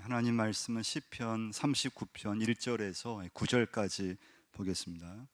하나님 말씀은 시편 39편 1절에서 9절까지 보겠습니다.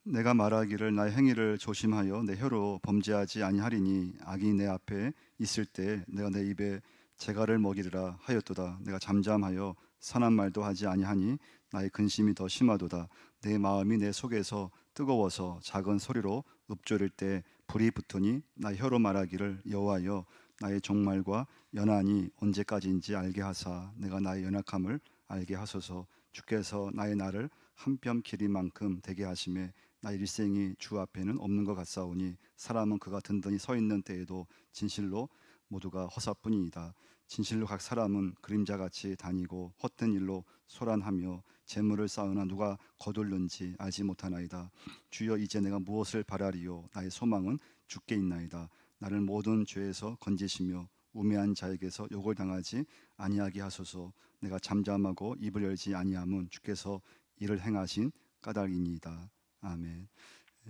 내가 말하기를 나의 행위를 조심하여 내 혀로 범죄하지 아니하리니 악이 내 앞에 있을 때 내가 내 입에 재갈을 먹이리라 하였도다. 내가 잠잠하여 선한 말도 하지 아니하니 나의 근심이 더 심하도다. 내 마음이 내 속에서 뜨거워서 작은 소리로 읊조릴 때 불이 붙으니 나의 혀로 말하기를 여호와여 나의 종말과 연한이 언제까지인지 알게 하사 내가 나의 연약함을 알게 하소서. 주께서 나의 날을 한 뼘 길이만큼 되게 하심에 나의 일생이 주 앞에는 없는 것 같사오니 사람은 그가 든든히 서 있는 때에도 진실로 모두가 허사뿐이니이다. 진실로 각 사람은 그림자같이 다니고 헛된 일로 소란하며 재물을 쌓으나 누가 거둘는지 알지 못하나이다. 주여 이제 내가 무엇을 바라리요 나의 소망은 주께 있나이다. 나를 모든 죄에서 건지시며 우매한 자에게서 욕을 당하지 아니하게 하소서. 내가 잠잠하고 입을 열지 아니함은 주께서 이를 행하신 까닭이니이다. 아멘.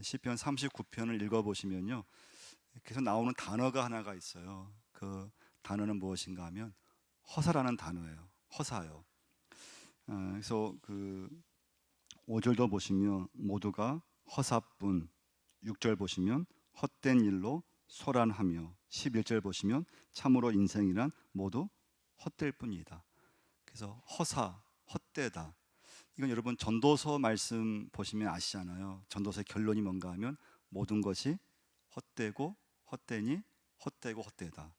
시편 39편을 읽어보시면요, 계속 나오는 단어가 하나가 있어요. 그 단어는 무엇인가 하면 허사라는 단어예요. 허사요. 그래서 그 5절도 보시면 모두가 허사뿐, 6절 보시면 헛된 일로 소란하며, 11절 보시면 참으로 인생이란 모두 헛될 뿐이다. 그래서 허사, 헛되다. 이건 여러분 전도서 말씀 보시면 아시잖아요. 전도서의 결론이 뭔가 하면 모든 것이 헛되고 헛되니 헛되고 헛되다.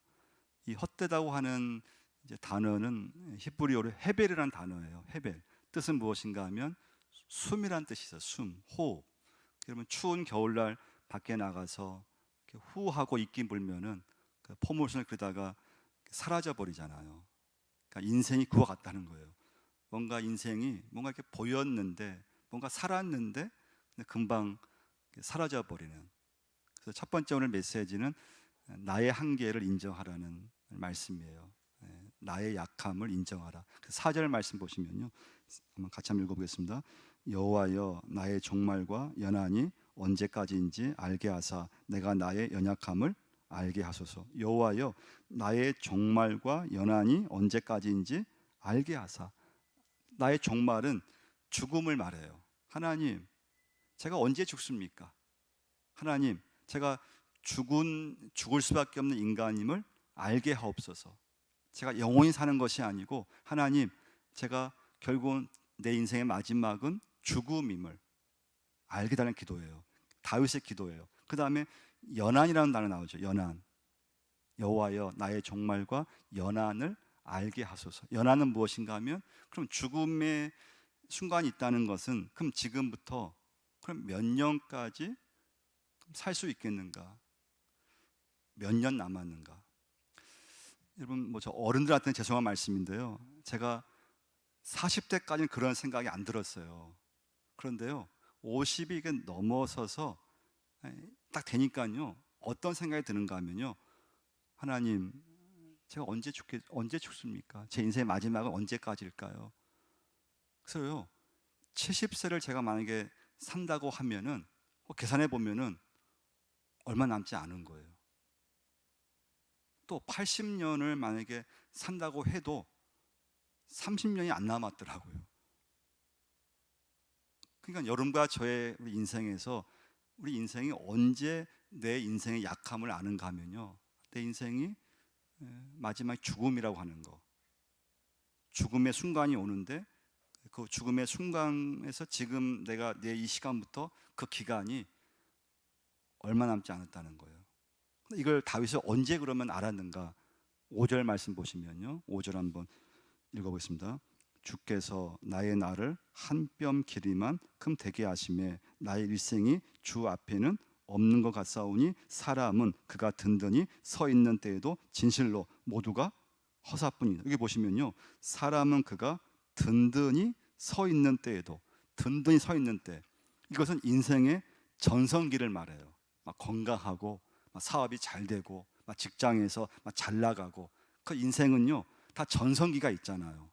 이 헛되다고 하는 이제 단어는 히브리어로 헤벨이라는 단어예요. 헤벨. 뜻은 무엇인가 하면 숨이란 뜻이 있어요. 숨, 호흡. 여러분 추운 겨울날 밖에 나가서 후하고 입기 불면은 그 포물선을 그러다가 사라져 버리잖아요. 그러니까 인생이 그와 같다는 거예요. 뭔가 인생이 뭔가 이렇게 보였는데, 뭔가 살았는데 금방 사라져 버리는. 그래서 첫 번째 오늘 메시지는 나의 한계를 인정하라는 말씀이에요. 나의 약함을 인정하라. 4절 말씀 보시면요, 한번 같이 한번 읽어보겠습니다. 여호와여 나의 종말과 연한이 언제까지인지 알게 하사 내가 나의 연약함을 알게 하소서. 여호와여 나의 종말과 연한이 언제까지인지 알게 하사. 나의 종말은 죽음을 말해요. 하나님, 제가 언제 죽습니까? 하나님, 제가 죽을 수밖에 없는 인간임을 알게 하옵소서. 제가 영원히 사는 것이 아니고, 하나님, 제가 결국은 내 인생의 마지막은 죽음임을 알게 되는 기도예요. 다윗의 기도예요. 그 다음에 연한이라는 단어 나오죠. 연한. 여호와여 나의 종말과 연한을 알게 하소서. 연한은 무엇인가 하면, 그럼 죽음의 순간이 있다는 것은 그럼 지금부터 그럼 몇 년까지 살 수 있겠는가? 몇 년 남았는가? 여러분 뭐 저 어른들한테는 죄송한 말씀인데요, 제가 40대까지는 그런 생각이 안 들었어요. 그런데요 50이 넘어서서 딱 되니까요 어떤 생각이 드는가 하면요, 하나님, 제가 언제 죽습니까? 제 인생의 마지막은 언제까지일까요? 그래서요 70세를 제가 만약에 산다고 하면은 계산해 보면은 얼마 남지 않은 거예요. 또 80년을 만약에 산다고 해도 30년이 안 남았더라고요. 그러니까 여러분과 저의 우리 인생에서 우리 인생이 언제 내 인생의 약함을 아는가 하면요, 내 인생이 마지막 죽음이라고 하는 거, 죽음의 순간이 오는데 그 죽음의 순간에서 지금 내가 내 이 시간부터 그 기간이 얼마 남지 않았다는 거예요. 이걸 다윗이 언제 그러면 알았는가? 5절 말씀 보시면요, 5절 한번 읽어보겠습니다. 주께서 나의 날을 한 뼘 길이만큼 되게 하심에 나의 일생이 주 앞에는 없는 것 같사오니 사람은 그가 든든히 서 있는 때에도 진실로 모두가 허사뿐이다. 여기 보시면요, 사람은 그가 든든히 서 있는 때에도, 든든히 서 있는 때, 이것은 인생의 전성기를 말해요. 막 건강하고 막 사업이 잘 되고 막 직장에서 막 잘 나가고, 그 인생은요 다 전성기가 있잖아요.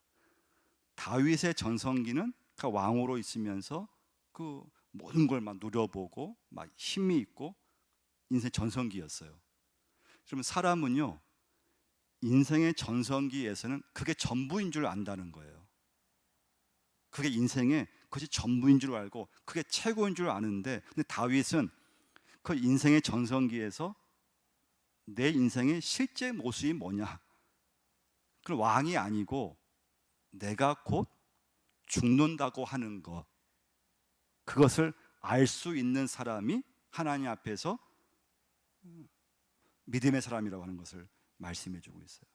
다윗의 전성기는 그 왕으로 있으면서 그 모든 걸 막 누려보고 막 힘이 있고 인생 전성기였어요. 그러면 사람은요 인생의 전성기에서는 그게 전부인 줄 안다는 거예요. 그게 인생의 그것이 전부인 줄 알고 그게 최고인 줄 아는데, 근데 다윗은 그 인생의 전성기에서 내 인생의 실제 모습이 뭐냐, 그 왕이 아니고 내가 곧 죽는다고 하는 것, 그것을 알 수 있는 사람이 하나님 앞에서 믿음의 사람이라고 하는 것을 말씀해 주고 있어요.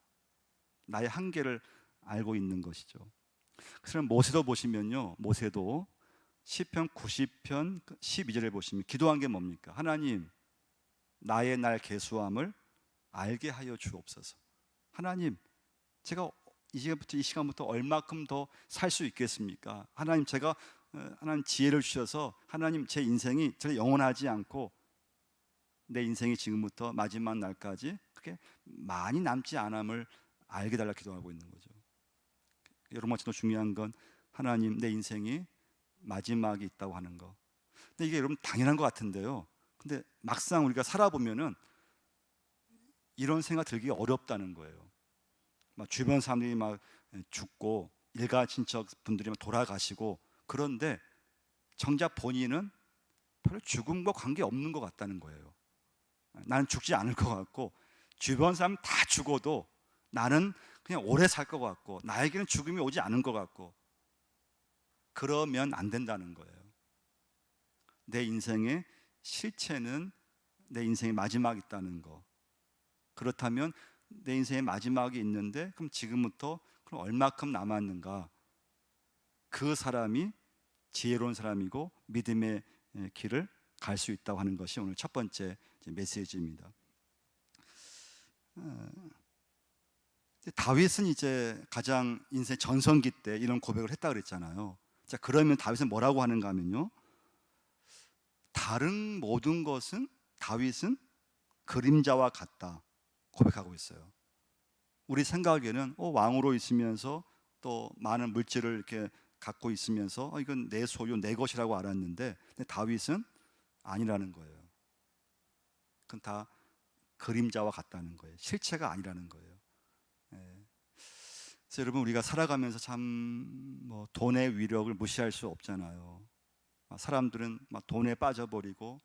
나의 한계를 알고 있는 것이죠. 그래서 모세도 보시면요, 모세도 시편 90편 12절에 보시면 기도한 게 뭡니까? 하나님, 나의 날 계수함을 알게 하여 주옵소서. 하나님, 제가 이 시간부터 얼마큼 더 살 수 있겠습니까? 하나님, 제가 하나님 지혜를 주셔서 하나님, 제 인생이 저를 영원하지 않고 내 인생이 지금부터 마지막 날까지 그렇게 많이 남지 않음을 알게 달라 기도하고 있는 거죠. 여러분한테 더 중요한 건 하나님, 내 인생이 마지막이 있다고 하는 거. 근데 이게 여러분 당연한 것 같은데요, 근데 막상 우리가 살아보면은 이런 생각 들기 어렵다는 거예요. 막 주변 사람들이 막 죽고 일가 친척 분들이 막 돌아가시고, 그런데 정작 본인은 별로 죽음과 관계 없는 것 같다는 거예요. 나는 죽지 않을 것 같고, 주변 사람 다 죽어도 나는 그냥 오래 살 것 같고, 나에게는 죽음이 오지 않은 것 같고, 그러면 안 된다는 거예요. 내 인생의 실체는 내 인생의 마지막이 있다는 거. 그렇다면 내 인생의 마지막이 있는데, 그럼 지금부터 그럼 얼마큼 남았는가? 그 사람이 지혜로운 사람이고 믿음의 길을 갈 수 있다고 하는 것이 오늘 첫 번째 메시지입니다. 다윗은 이제 가장 인생 전성기 때 이런 고백을 했다 그랬잖아요. 자, 그러면 다윗은 뭐라고 하는가 하면요, 다른 모든 것은 다윗은 그림자와 같다 고백하고 있어요. 우리 생각에는 왕으로 있으면서 또 많은 물질을 이렇게 갖고 있으면서 이건 내 소유, 내 것이라고 알았는데, 근데 다윗은 아니라는 거예요. 그건 다 그림자와 같다는 거예요. 실체가 아니라는 거예요. 그래서 여러분, 우리가 살아가면서 참 뭐 돈의 위력을 무시할 수 없잖아요. 사람들은 막 돈에 빠져버리고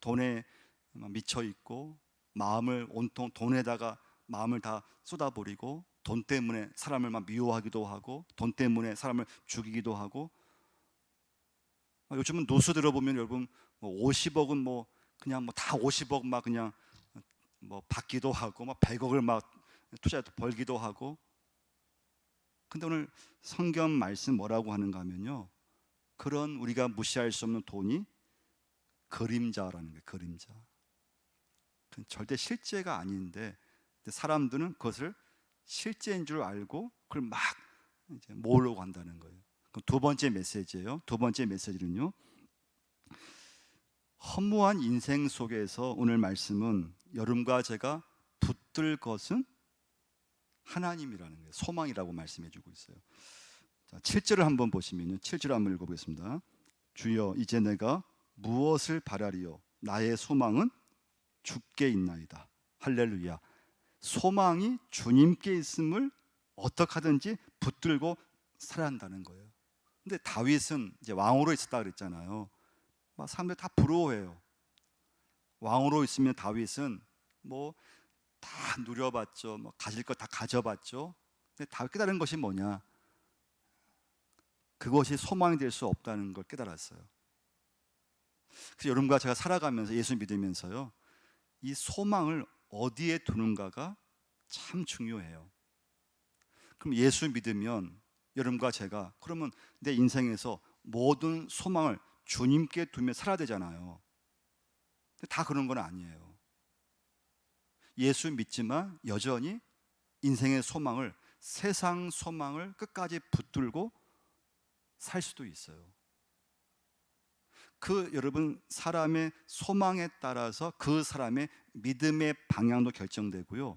돈에 미쳐 있고, 마음을 온통 돈에다가 마음을 다 쏟아버리고, 돈 때문에 사람을 막 미워하기도 하고, 돈 때문에 사람을 죽이기도 하고. 요즘은 노수 들어보면 여러분, 뭐 50억은 뭐 그냥 뭐 다 50억 막 그냥 뭐 받기도 하고, 막 100억을 막 투자해서 벌기도 하고. 근데 오늘 성경 말씀 뭐라고 하는가 하면요, 그런 우리가 무시할 수 없는 돈이 그림자라는 거예요. 그림자. 그건 절대 실제가 아닌데 사람들은 그것을 실제인 줄 알고 그걸 막 이제 모으려고 한다는 거예요. 그럼 두 번째 메시지예요. 두 번째 메시지는요, 허무한 인생 속에서 오늘 말씀은 여러분과 제가 붙들 것은 하나님이라는 거예요. 소망이라고 말씀해 주고 있어요. 자, 7절을 한번 보시면요, 7절 한번 읽어보겠습니다. 주여, 이제 내가 무엇을 바라리요? 나의 소망은 주께 있나이다. 할렐루야. 소망이 주님께 있음을 어떻게 하든지 붙들고 살아야 한다는 거예요. 근데 다윗은 이제 왕으로 있었다 그랬잖아요. 막 사람들 다 부러워해요. 왕으로 있으면 다윗은 뭐 다 누려봤죠. 뭐 가질 것 다 가져봤죠. 근데 다윗 깨달은 것이 뭐냐? 그것이 소망이 될 수 없다는 걸 깨달았어요. 그래서 여러분과 제가 살아가면서 예수 믿으면서요, 이 소망을 어디에 두는가가 참 중요해요. 그럼 예수 믿으면 여러분과 제가 그러면 내 인생에서 모든 소망을 주님께 두며 살아야 되잖아요. 근데 다 그런 건 아니에요. 예수 믿지만 여전히 인생의 소망을, 세상 소망을 끝까지 붙들고 살 수도 있어요. 그 여러분, 사람의 소망에 따라서 그 사람의 믿음의 방향도 결정되고요,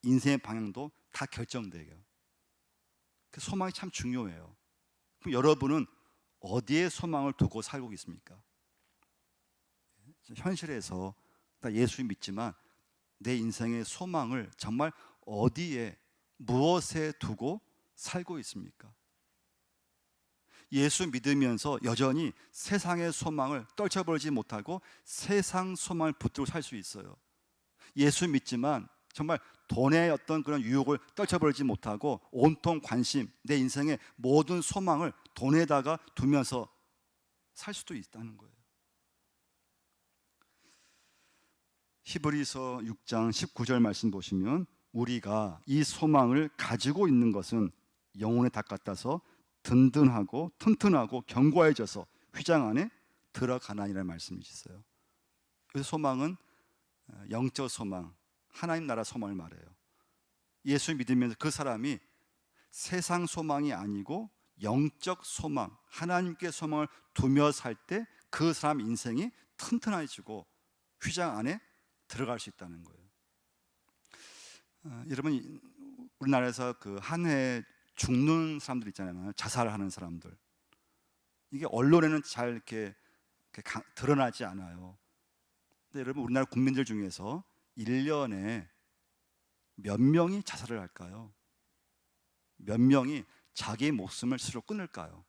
인생의 방향도 다 결정돼요. 그 소망이 참 중요해요. 그럼 여러분은 어디에 소망을 두고 살고 있습니까? 현실에서 나 예수 믿지만 내 인생의 소망을 정말 어디에 무엇에 두고 살고 있습니까? 예수 믿으면서 여전히 세상의 소망을 떨쳐버리지 못하고 세상 소망을 붙들고 살 수 있어요. 예수 믿지만 정말 돈의 어떤 그런 유혹을 떨쳐버리지 못하고 온통 관심, 내 인생의 모든 소망을 돈에다가 두면서 살 수도 있다는 거예요. 히브리서 6장 19절 말씀 보시면 우리가 이 소망을 가지고 있는 것은 영혼의 닭 같아서 든든하고 튼튼하고 견고해져서 휘장 안에 들어가나니라는 말씀이 있어요. 그래서 소망은 영적 소망, 하나님 나라 소망을 말해요. 예수 믿으면서 그 사람이 세상 소망이 아니고 영적 소망, 하나님께 소망을 두며 살 때 그 사람 인생이 튼튼해지고 휘장 안에 들어갈 수 있다는 거예요. 여러분, 우리나라에서 그 한 해 죽는 사람들 있잖아요. 자살하는 사람들. 이게 언론에는 잘 이렇게 드러나지 않아요. 근데 여러분, 우리나라 국민들 중에서 1년에 몇 명이 자살을 할까요? 몇 명이 자기 목숨을 스스로 끊을까요?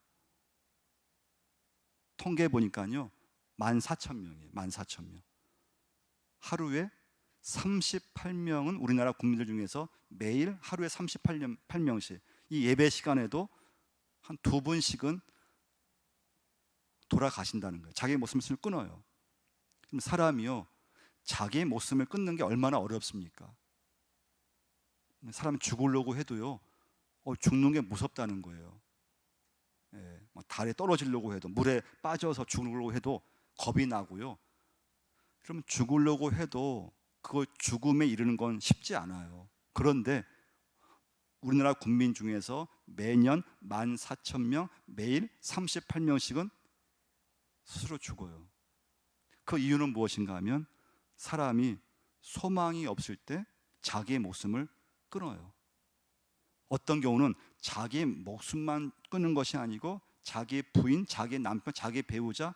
통계 보니까요, 14,000명이에요. 14,000명. 하루에 38명은 우리나라 국민들 중에서 매일 하루에 38명씩 이 예배 시간에도 한 2분씩은 돌아가신다는 거예요. 자기의 목숨을 끊어요. 그럼 사람이요, 자기의 목숨을 끊는 게 얼마나 어렵습니까? 사람이 죽으려고 해도요, 죽는 게 무섭다는 거예요. 예, 달에 떨어지려고 해도, 물에 빠져서 죽으려고 해도 겁이 나고요. 그러면 죽으려고 해도 그 죽음에 이르는 건 쉽지 않아요. 그런데 우리나라 국민 중에서 매년 14,000명, 매일 38명씩은 스스로 죽어요. 그 이유는 무엇인가 하면 사람이 소망이 없을 때 자기의 목숨을 끊어요. 어떤 경우는 자기의 목숨만 끊는 것이 아니고 자기의 부인, 자기의 남편, 자기의 배우자,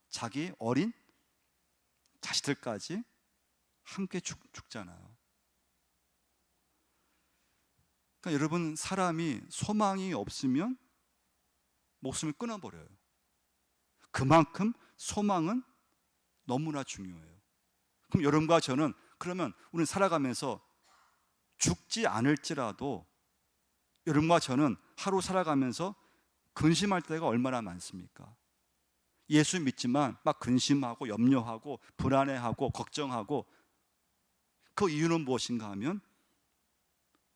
자기 어린 자식들까지 함께 죽잖아요. 그러니까 여러분, 사람이 소망이 없으면 목숨을 끊어버려요. 그만큼 소망은 너무나 중요해요. 그럼 여러분과 저는, 그러면 우리는 살아가면서 죽지 않을지라도 여러분과 저는 하루 살아가면서 근심할 때가 얼마나 많습니까? 예수 믿지만 막 근심하고 염려하고 불안해하고 걱정하고, 그 이유는 무엇인가 하면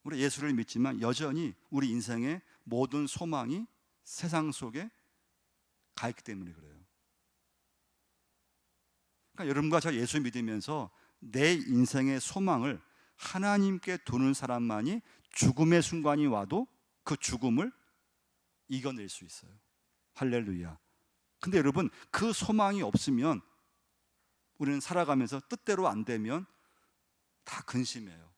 우리 예수를 믿지만 여전히 우리 인생의 모든 소망이 세상 속에 가 있기 때문에 그래요. 그러니까 여러분과 저 예수 믿으면서 내 인생의 소망을 하나님께 두는 사람만이 죽음의 순간이 와도 그 죽음을 이겨낼 수 있어요. 할렐루야. 근데 여러분, 그 소망이 없으면 우리는 살아가면서 뜻대로 안 되면 다 근심해요.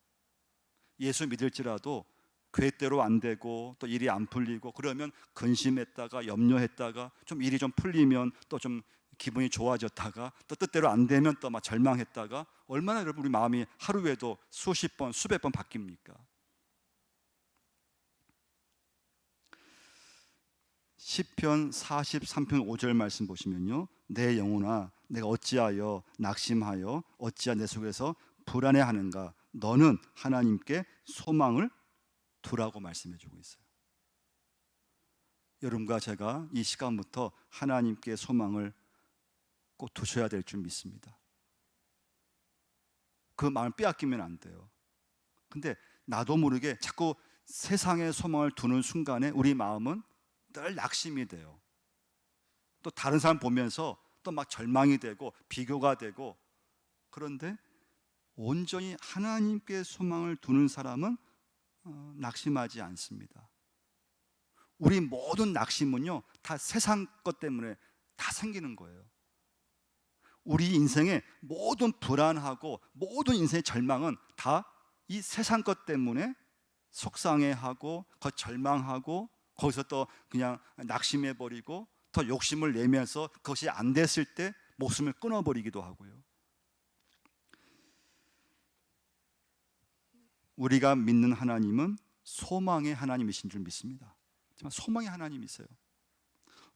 예수 믿을지라도 계획대로 안 되고 또 일이 안 풀리고 그러면 근심했다가 염려했다가 좀 일이 좀 풀리면 또 좀 기분이 좋아졌다가 또 뜻대로 안 되면 또 막 절망했다가, 얼마나 여러분 우리 마음이 하루에도 수십 번 수백 번 바뀝니까? 시편 43편 5절 말씀 보시면요, 내 영혼아 내가 어찌하여 낙심하여 어찌하 내 속에서 불안해하는가, 너는 하나님께 소망을 두라고 말씀해 주고 있어요. 여러분과 제가 이 시간부터 하나님께 소망을 꼭 두셔야 될 줄 믿습니다. 그 마음을 빼앗기면 안 돼요. 근데 나도 모르게 자꾸 세상의 소망을 두는 순간에 우리 마음은 늘 낙심이 돼요. 또 다른 사람 보면서 또 막 절망이 되고 비교가 되고, 그런데 온전히 하나님께 소망을 두는 사람은 낙심하지 않습니다. 우리 모든 낙심은요, 다 세상 것 때문에 다 생기는 거예요. 우리 인생의 모든 불안하고 모든 인생의 절망은 다 이 세상 것 때문에 속상해하고 그 절망하고 거기서 또 그냥 낙심해버리고 더 욕심을 내면서 그것이 안 됐을 때 목숨을 끊어버리기도 하고요. 우리가 믿는 하나님은 소망의 하나님이신 줄 믿습니다. 정말 소망의 하나님이세요.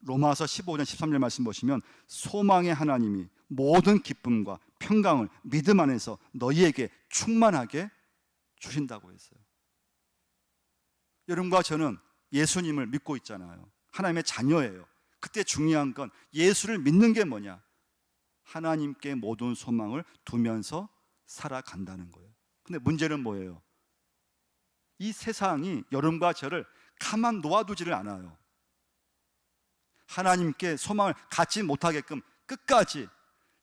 로마서 15장 13절 말씀 보시면 소망의 하나님이 모든 기쁨과 평강을 믿음 안에서 너희에게 충만하게 주신다고 했어요. 여러분과 저는 예수님을 믿고 있잖아요. 하나님의 자녀예요. 그때 중요한 건 예수를 믿는 게 뭐냐? 하나님께 모든 소망을 두면서 살아간다는 거예요. 근데 문제는 뭐예요? 이 세상이 여러분과 저를 가만 놓아두지를 않아요. 하나님께 소망을 갖지 못하게끔 끝까지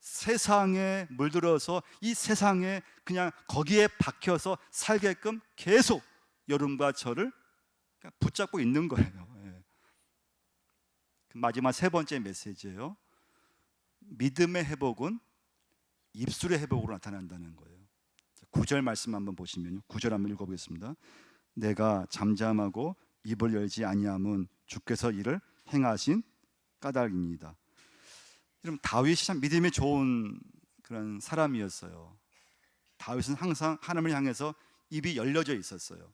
세상에 물들어서 이 세상에 그냥 거기에 박혀서 살게끔 계속 여러분과 저를 붙잡고 있는 거예요. 마지막 세 번째 메시지예요. 믿음의 회복은 입술의 회복으로 나타난다는 거예요. 9절 말씀 한번 보시면요. 9절 한번 읽어보겠습니다. 내가 잠잠하고 입을 열지 아니함은 주께서 이를 행하신 까닭입니다. 여러분, 다윗이 참 믿음이 좋은 그런 사람이었어요. 다윗은 항상 하나님을 향해서 입이 열려져 있었어요.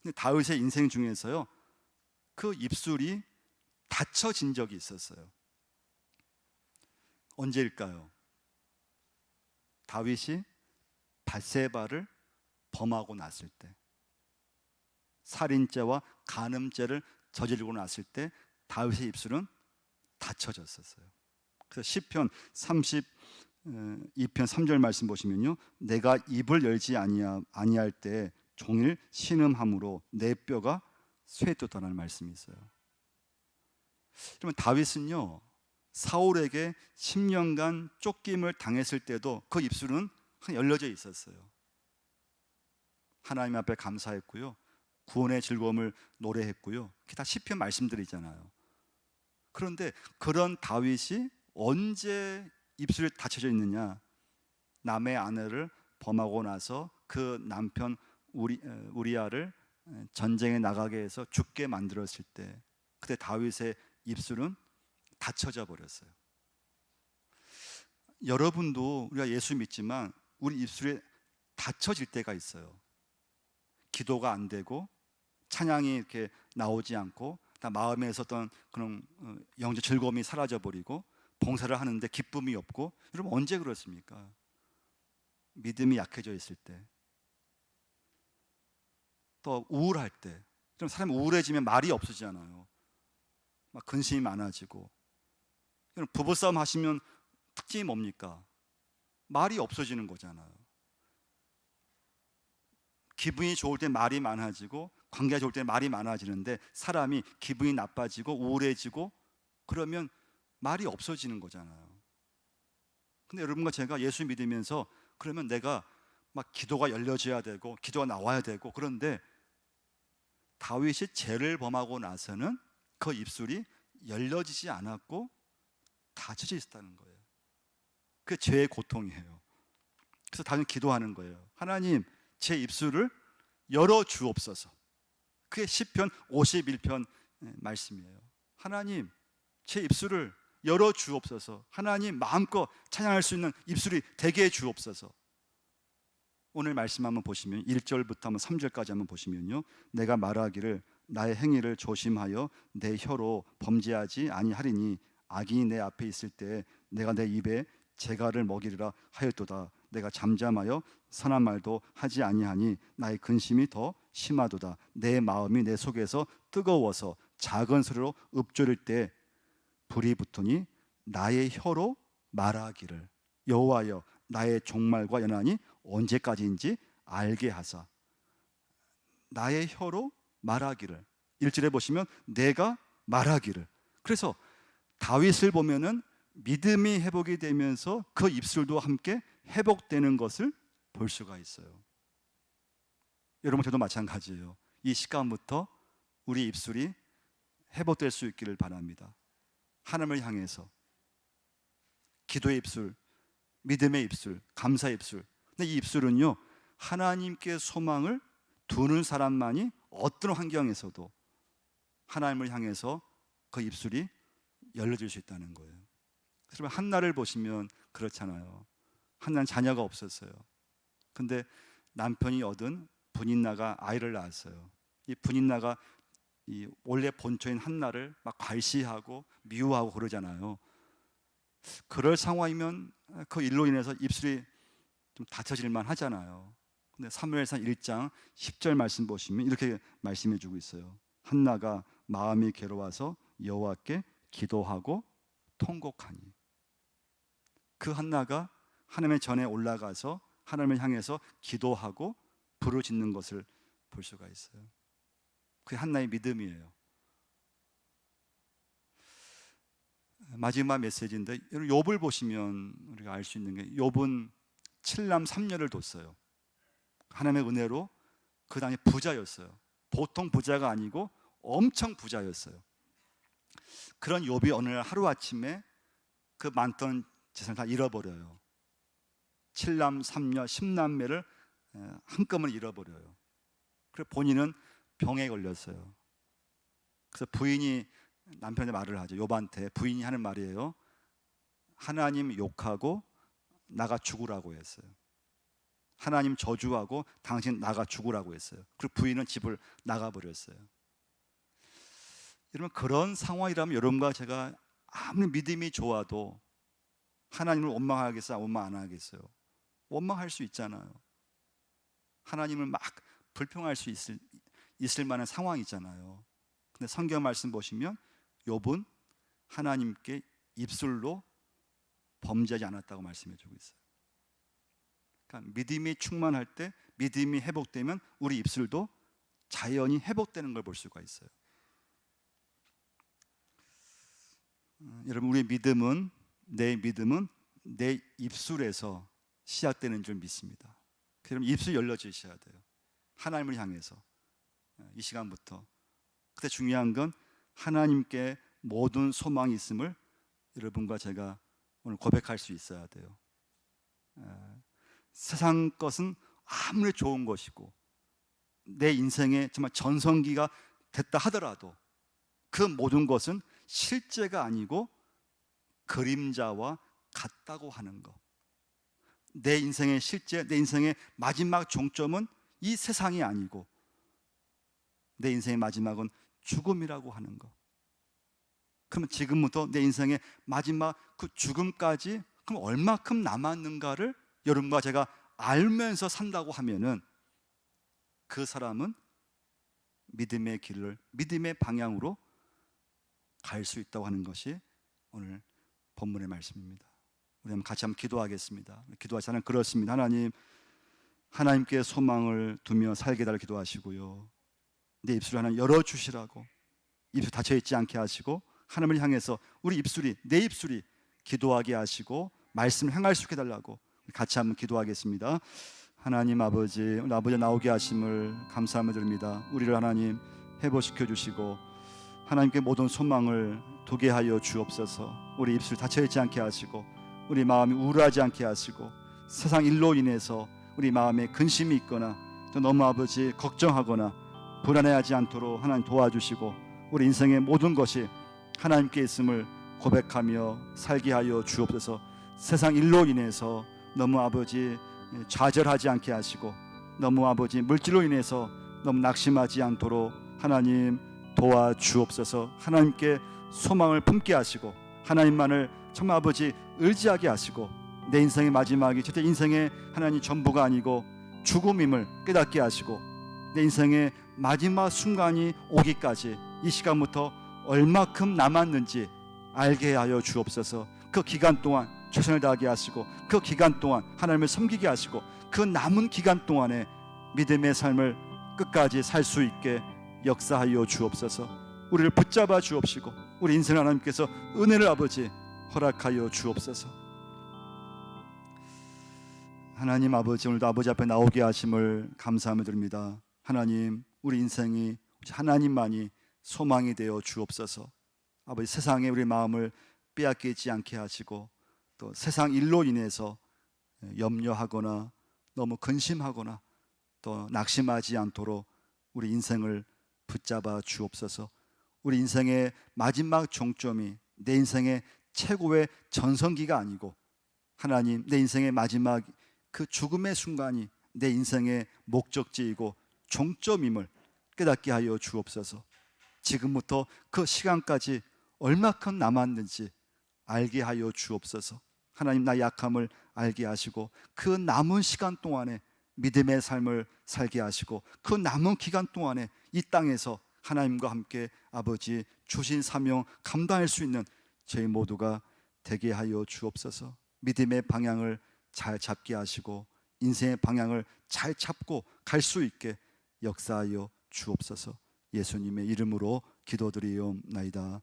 근데 다윗의 인생 중에서요, 그 입술이 닫혀진 적이 있었어요. 언제일까요? 다윗이 밧세바를 범하고 났을 때, 살인죄와 간음죄를 저지르고 났을 때 다윗의 입술은 닫혀졌었어요. 그래서 시편 32편 3절 말씀 보시면요, 내가 입을 열지 아니할 때 종일 신음함으로 내 뼈가 쇠퇴하다는 말씀이 있어요. 그러면 다윗은요, 사울에게 10년간 쫓김을 당했을 때도 그 입술은 열려져 있었어요. 하나님 앞에 감사했고요, 구원의 즐거움을 노래했고요. 그게 다 시편 말씀들이잖아요. 그런데 그런 다윗이 언제 입술이 닫혀져 있느냐? 남의 아내를 범하고 나서 그 남편 우리아를 전쟁에 나가게 해서 죽게 만들었을 때, 그때 다윗의 입술은 닫혀져 버렸어요. 여러분도 우리가 예수 믿지만 우리 입술이 닫혀질 때가 있어요. 기도가 안 되고 찬양이 이렇게 나오지 않고 마음에서 어떤 그런 영적 즐거움이 사라져 버리고 봉사를 하는데 기쁨이 없고. 여러분, 언제 그렇습니까? 믿음이 약해져 있을 때, 또 우울할 때. 좀 사람이 우울해지면 말이 없어지잖아요. 막 근심이 많아지고. 부부싸움 하시면 특징이 뭡니까? 말이 없어지는 거잖아요. 기분이 좋을 때 말이 많아지고 관계가 좋을 때 말이 많아지는데, 사람이 기분이 나빠지고 우울해지고 그러면 말이 없어지는 거잖아요. 근데 여러분과 제가 예수 믿으면서 그러면 내가 막 기도가 열려져야 되고 기도가 나와야 되고, 그런데 다윗이 죄를 범하고 나서는 그 입술이 열려지지 않았고 닫혀져 있었다는 거예요. 그게 죄의 고통이에요. 그래서 다윗은 기도하는 거예요. 하나님, 제 입술을 열어 주옵소서. 그게 시편 51편 말씀이에요. 하나님, 제 입술을 열어 주옵소서. 하나님, 마음껏 찬양할 수 있는 입술이 되게 해 주옵소서. 오늘 말씀 한번 보시면 1절부터 한번 3절까지 한번 보시면요, 내가 말하기를 나의 행위를 조심하여 내 혀로 범죄하지 아니하리니 악인이 내 앞에 있을 때 내가 내 입에 재갈을 먹이리라 하였도다. 내가 잠잠하여 선한 말도 하지 아니하니 나의 근심이 더 심하도다. 내 마음이 내 속에서 뜨거워서 작은 소리로 읊조릴 때 불이 붙으니 나의 혀로 말하기를 여호와여 나의 종말과 연한이 언제까지인지 알게 하사. 나의 혀로 말하기를. 1절에 보시면 내가 말하기를. 그래서 다윗을 보면은 믿음이 회복이 되면서 그 입술도 함께 회복되는 것을 볼 수가 있어요. 여러분, 저도 마찬가지예요. 이 시간부터 우리 입술이 회복될 수 있기를 바랍니다. 하나님을 향해서 기도의 입술, 믿음의 입술, 감사의 입술. 근데 이 입술은요, 하나님께 소망을 두는 사람만이 어떤 환경에서도 하나님을 향해서 그 입술이 열려질 수 있다는 거예요. 여러분, 한나를 보시면 그렇잖아요. 한나는 자녀가 없었어요. 근데 남편이 얻은 분인나가 아이를 낳았어요. 이 분인나가 이 원래 본초인 한나를 막 괄시하고 미워하고 그러잖아요. 그럴 상황이면 그 일로 인해서 입술이 좀 다쳐질 만 하잖아요. 근데 사무엘상 1장 10절 말씀 보시면 이렇게 말씀해 주고 있어요. 한나가 마음이 괴로워서 여호와께 기도하고 통곡하니. 그 한나가 하나님의 전에 올라가서 하나님을 향해서 기도하고 부르짖는 것을 볼 수가 있어요. 그게 한나의 믿음이에요. 마지막 메시지인데 욥을 보시면 우리가 알 수 있는 게 욥은 7남 3녀를 뒀어요. 하나님의 은혜로 그 당시 부자였어요. 보통 부자가 아니고 엄청 부자였어요. 그런 욥이 어느 날 하루아침에 그 많던 재산을 다 잃어버려요. 7남 3녀 10남매를 한꺼번에 잃어버려요. 그래서 본인은 병에 걸렸어요. 그래서 부인이 남편한테 말을 하죠. 욥한테 부인이 하는 말이에요. 하나님 욕하고 나가 죽으라고 했어요. 하나님 저주하고 당신 나가 죽으라고 했어요. 그리고 부인은 집을 나가버렸어요. 여러분, 그런 상황이라면 여러분과 제가 아무리 믿음이 좋아도 하나님을 원망하겠어요? 원망 안 하겠어요? 원망할 수 있잖아요. 하나님을 막 불평할 수 있을 만한 상황이잖아요. 근데 성경 말씀 보시면 욥은 하나님께 입술로 범죄하지 않았다고 말씀해 주고 있어요. 그러니까 믿음이 충만할 때, 믿음이 회복되면 우리 입술도 자연히 회복되는 걸 볼 수가 있어요. 여러분, 우리의 믿음은, 내 믿음은 내 입술에서 시작되는 줄 믿습니다. 그럼 입술 열려주셔야 돼요. 하나님을 향해서 이 시간부터. 그때 중요한 건 하나님께 모든 소망이 있음을 여러분과 제가 오늘 고백할 수 있어야 돼요. 세상 것은 아무리 좋은 것이고 내 인생에 정말 전성기가 됐다 하더라도 그 모든 것은 실제가 아니고 그림자와 같다고 하는 것. 내 인생의 실제, 내 인생의 마지막 종점은 이 세상이 아니고 내 인생의 마지막은 죽음이라고 하는 것. 그러면 지금부터 내 인생의 마지막 그 죽음까지 그럼 얼마큼 남았는가를 여러분과 제가 알면서 산다고 하면은 그 사람은 믿음의 길을, 믿음의 방향으로 갈 수 있다고 하는 것이 오늘 본문의 말씀입니다. 우리 같이 한번 기도하겠습니다. 기도하자는 그렇습니다. 하나님께 소망을 두며 살게 달라 기도하시고요. 내 입술을 하나 열어주시라고, 입술 닫혀있지 않게 하시고 하나님을 향해서 우리 입술이, 내 입술이 기도하게 하시고 말씀을 행할 수 있게 해달라고 같이 한번 기도하겠습니다. 하나님 아버지, 우리 아버지 나오게 하심을 감사하며 드립니다. 우리를 하나님 회복시켜 주시고 하나님께 모든 소망을 두게 하여 주옵소서. 우리 입술 닫혀있지 않게 하시고 우리 마음이 우울하지 않게 하시고 세상 일로 인해서 우리 마음에 근심이 있거나 또 너무 아버지 걱정하거나 불안해하지 않도록 하나님 도와주시고 우리 인생의 모든 것이 하나님께 있음을 고백하며 살게 하여 주옵소서. 세상 일로 인해서 너무 아버지 좌절하지 않게 하시고 너무 아버지 물질로 인해서 너무 낙심하지 않도록 하나님 도와주옵소서. 하나님께 소망을 품게 하시고 하나님만을 정말 아버지 의지하게 하시고 내 인생의 마지막이 절대 인생의 하나님 전부가 아니고 죽음임을 깨닫게 하시고 내 인생의 마지막 순간이 오기까지 이 시간부터 얼마큼 남았는지 알게 하여 주옵소서. 그 기간 동안 최선을 다하게 하시고 그 기간 동안 하나님을 섬기게 하시고 그 남은 기간 동안에 믿음의 삶을 끝까지 살 수 있게 역사하여 주옵소서. 우리를 붙잡아 주옵시고 우리 인생 하나님께서 은혜를 아버지 허락하여 주옵소서. 하나님 아버지, 오늘도 아버지 앞에 나오게 하심을 감사하며 드립니다. 하나님, 우리 인생이 하나님만이 소망이 되어 주옵소서. 아버지, 세상에 우리 마음을 빼앗기지 않게 하시고 또 세상 일로 인해서 염려하거나 너무 근심하거나 또 낙심하지 않도록 우리 인생을 붙잡아 주옵소서. 우리 인생의 마지막 종점이 내 인생의 최고의 전성기가 아니고 하나님, 내 인생의 마지막 그 죽음의 순간이 내 인생의 목적지이고 종점임을 깨닫게 하여 주옵소서. 지금부터 그 시간까지 얼마큼 남았는지 알게 하여 주옵소서. 하나님, 나 약함을 알게 하시고 그 남은 시간 동안에 믿음의 삶을 살게 하시고 그 남은 기간 동안에 이 땅에서 하나님과 함께 아버지 주신 사명 감당할 수 있는 저희 모두가 되게 하여 주옵소서. 믿음의 방향을 잘 잡게 하시고 인생의 방향을 잘 잡고 갈 수 있게 역사하여 주옵소서. 예수님의 이름으로 기도드리옵나이다.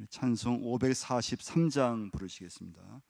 찬송 543장 부르시겠습니다.